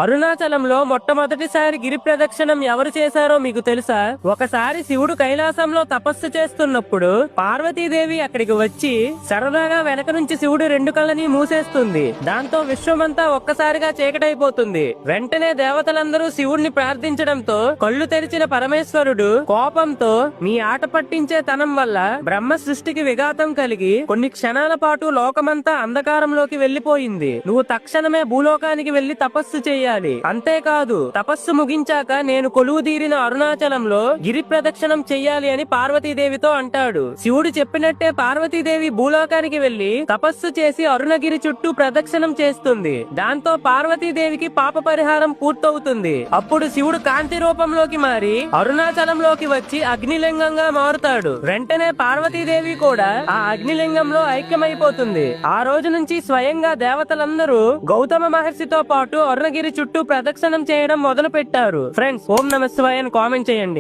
అరుణాచలంలో మొట్టమొదటిసారి గిరి ప్రదక్షిణం ఎవరు చేశారో మీకు తెలుసా? ఒకసారి శివుడు కైలాసంలో తపస్సు చేస్తున్నప్పుడు పార్వతీదేవి అక్కడికి వచ్చి సరదాగా వెనక నుంచి శివుడు రెండు కళ్ళని మూసేస్తుంది. దాంతో విశ్వమంతా ఒక్కసారిగా చీకటైపోతుంది. వెంటనే దేవతలందరూ శివుణ్ణి ప్రార్థించడంతో కళ్ళు తెరిచిన పరమేశ్వరుడు కోపంతో మీ ఆట పట్టించే తనం వల్ల బ్రహ్మ సృష్టికి విఘాతం కలిగి కొన్ని క్షణాల పాటు లోకమంతా అంధకారంలోకి వెళ్లిపోయింది. నువ్వు తక్షణమే భూలోకానికి వెళ్లి తపస్సు చేయాలి. అంతేకాదు తపస్సు ముగించాక నేను కొలువుదీరిన అరుణాచలంలో గిరి ప్రదక్షిణం చెయ్యాలి అని పార్వతీదేవితో అంటాడు. శివుడు చెప్పినట్టే పార్వతీదేవి భూలోకానికి వెళ్లి తపస్సు చేసి అరుణగిరి చుట్టూ ప్రదక్షిణం చేస్తుంది. దాంతో పార్వతీదేవికి పాప పరిహారం పూర్తవుతుంది. అప్పుడు శివుడు కాంతి రూపంలోకి మారి అరుణాచలంలోకి వచ్చి అగ్నిలింగంగా మారుతాడు. వెంటనే పార్వతీదేవి కూడా ఆ అగ్నిలింగంలో ఐక్యమైపోతుంది. ఆ రోజు నుంచి స్వయంగా దేవతలందరూ గౌతమ మహర్షితో పాటు అరుణగిరి చుట్టూ ప్రదక్షిణం చేయడం మొదలు పెట్టారు. ఫ్రెండ్స్, ఓం నమః శివాయ అని కామెంట్ చేయండి.